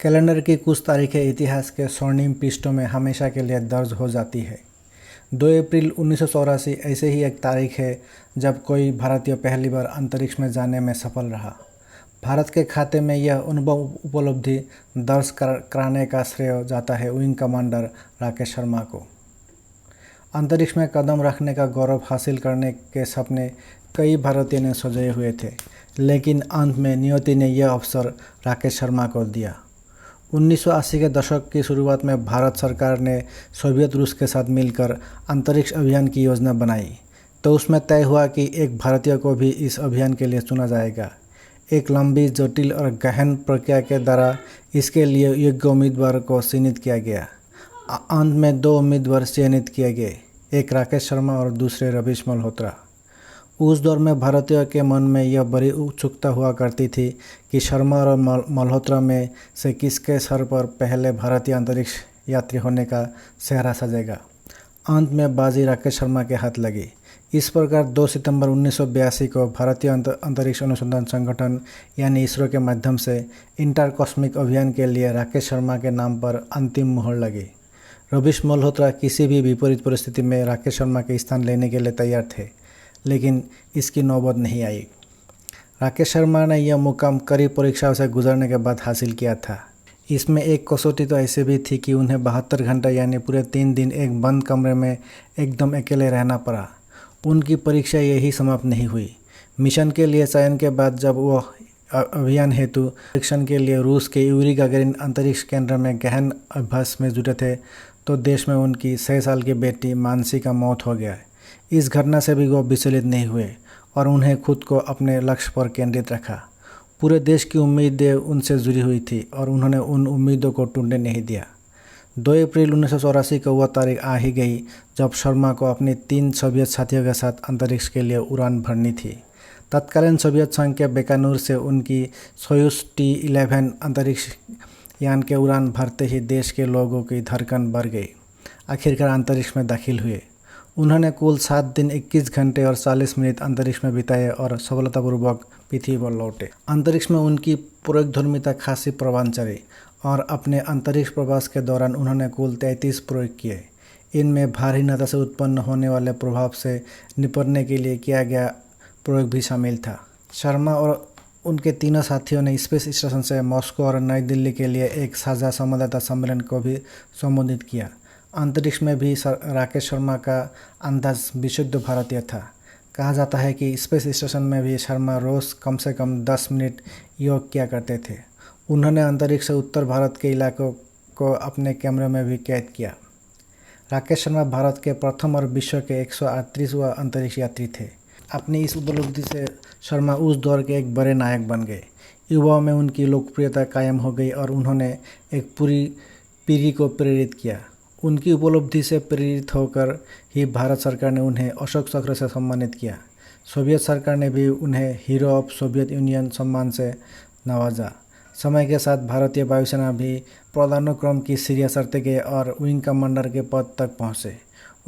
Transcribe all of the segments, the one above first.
Calendar की कुछ तारीखें इतिहास के स्वर्णिम पृष्ठों में हमेशा के लिए दर्ज हो जाती है। 2 अप्रैल 1984 ऐसे ही एक तारीख है जब कोई भारतीय पहली बार अंतरिक्ष में जाने में सफल रहा। भारत के खाते में यह उपलब्धि दर्ज कराने का श्रेय जाता है विंग कमांडर राकेश शर्मा को। अंतरिक्ष में कदम रखने का गौरव हासिल करने के सपने कई भारतीयों ने सजाए हुए थे, लेकिन अंत में नियति ने यह अवसर राकेश शर्मा को दिया। 1980 के दशक की शुरुआत में भारत सरकार ने सोवियत रूस के साथ मिलकर अंतरिक्ष अभियान की योजना बनाई, तो उसमें तय हुआ कि एक भारतीय को भी इस अभियान के लिए चुना जाएगा। एक लंबी, जटिल और गहन प्रक्रिया के द्वारा इसके लिए योग्य उम्मीदवार को चयनित किया गया। अंत में 2 उम्मीदवार चयनित किए गए, एक राकेश शर्मा और दूसरे रवीश मल्होत्रा। उस दौर में भारतीयों के मन में यह बड़ी उत्सुकता हुआ करती थी कि शर्मा और मल्होत्रा में से किसके सर पर पहले भारतीय अंतरिक्ष यात्री होने का सेहरा सजेगा। अंत में बाजी राकेश शर्मा के हाथ लगी। इस प्रकार 2 सितंबर 1982 को भारतीय अंतरिक्ष अनुसंधान संगठन यानी इसरो के माध्यम से इंटर कॉस्मिक अभियान के लिए राकेश शर्मा के नाम पर अंतिम मुहर लगी। रवीश मल्होत्रा किसी भी विपरीत परिस्थिति में राकेश शर्मा के स्थान लेने के लिए तैयार थे, लेकिन इसकी नौबत नहीं आई। राकेश शर्मा ने यह मुकाम कड़ी परीक्षाओं से गुजरने के बाद हासिल किया था। इसमें एक कसौटी तो ऐसे भी थी कि उन्हें 72 घंटे यानी पूरे 3 दिन एक बंद कमरे में एकदम अकेले रहना पड़ा। उनकी परीक्षा यही समाप्त नहीं हुई। मिशन के लिए चयन के बाद जब वह अभियान हेतु परीक्षण के लिए रूस के यूरी गागरिन अंतरिक्ष केंद्र में गहन अभ्यास में जुटे थे, तो देश में उनकी 6 साल की बेटी मानसी का मौत हो गया। इस घटना से भी वो विचलित नहीं हुए और उन्हें खुद को अपने लक्ष्य पर केंद्रित रखा। पूरे देश की उम्मीदें उनसे जुड़ी हुई थी और उन्होंने उन उम्मीदों को टूटने नहीं दिया। 2 अप्रैल 1984 को वह तारीख आ ही गई जब शर्मा को अपने 3 सोवियत साथियों के साथ अंतरिक्ष के लिए उड़ान भरनी थी। तत्कालीन सोवियत संघ के बेकानूर से उनकी सोयूज T-11 अंतरिक्ष यान के उड़ान भरते ही देश के लोगों की धड़कन बढ़ गई। आखिरकार अंतरिक्ष में दाखिल हुए। उन्होंने कुल 7 दिन 21 घंटे और 40 मिनट अंतरिक्ष में बिताए और सफलतापूर्वक पृथ्वी पर लौटे। अंतरिक्ष में उनकी प्रयोगधर्मिता खासी प्रभाव चली और अपने अंतरिक्ष प्रवास के दौरान उन्होंने कुल 33 प्रयोग किए। इनमें भारहीनता से उत्पन्न होने वाले प्रभाव से निपटने के लिए किया गया प्रयोग भी शामिल था। शर्मा और उनके तीनों साथियों ने स्पेस स्टेशन से मॉस्को और नई दिल्ली के लिए एक साझा संवाददाता सम्मेलन को भी संबोधित किया। अंतरिक्ष में भी राकेश शर्मा का अंदाज विशुद्ध भारतीय था। कहा जाता है कि स्पेस स्टेशन में भी शर्मा रोज़ कम से कम 10 मिनट योग किया करते थे। उन्होंने अंतरिक्ष से उत्तर भारत के इलाकों को अपने कैमरे में भी कैद किया। राकेश शर्मा भारत के प्रथम और विश्व के 138वां अंतरिक्ष यात्री थे। अपनी इस उपलब्धि से शर्मा उस दौर के एक बड़े नायक बन गए। युवाओं में उनकी लोकप्रियता कायम हो गई और उन्होंने एक पूरी पीढ़ी को प्रेरित किया। उनकी उपलब्धि से प्रेरित होकर ही भारत सरकार ने उन्हें अशोक चक्र से सम्मानित किया। सोवियत सरकार ने भी उन्हें हीरो ऑफ सोवियत यूनियन सम्मान से नवाजा। समय के साथ भारतीय वायुसेना भी पदानुक्रम की सीढ़ियां चढ़ते गए और विंग कमांडर के पद तक पहुंचे।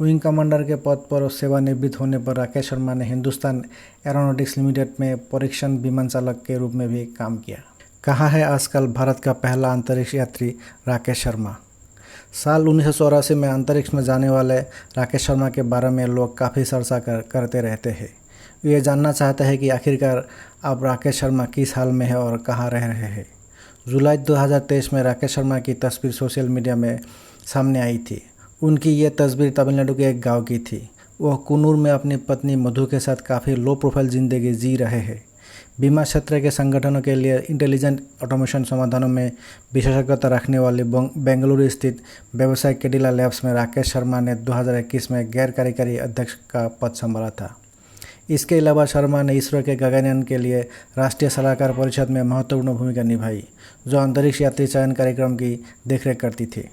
विंग कमांडर के पद पर सेवानिवृत्त होने पर राकेश शर्मा ने हिंदुस्तान एरोनॉटिक्स लिमिटेड में परीक्षण विमान चालक के रूप में भी काम किया। कहाँ है आजकल भारत का पहला अंतरिक्ष यात्री राकेश शर्मा। साल 1984 में अंतरिक्ष में जाने वाले राकेश शर्मा के बारे में लोग काफ़ी चर्चा करते रहते हैं। वे जानना चाहते हैं कि आखिरकार अब राकेश शर्मा किस हाल में है और कहाँ रह रहे हैं। जुलाई 2023 में राकेश शर्मा की तस्वीर सोशल मीडिया में सामने आई थी। उनकी ये तस्वीर तमिलनाडु के एक गांव की थी। वह कूनूर में अपनी पत्नी मधु के साथ काफ़ी लो प्रोफाइल ज़िंदगी जी रहे हैं। बीमा क्षेत्र के संगठनों के लिए इंटेलिजेंट ऑटोमेशन समाधानों में विशेषज्ञता रखने वाले बेंगलुरु स्थित व्यवसाय कैडिला लैब्स में राकेश शर्मा ने 2021 में गैर कार्यकारी अध्यक्ष का पद संभाला था। इसके अलावा शर्मा ने इसरो के गगनयान के लिए राष्ट्रीय सलाहकार परिषद में महत्वपूर्ण भूमिका निभाई, जो अंतरिक्ष यात्री चयन कार्यक्रम की देखरेख करती थी।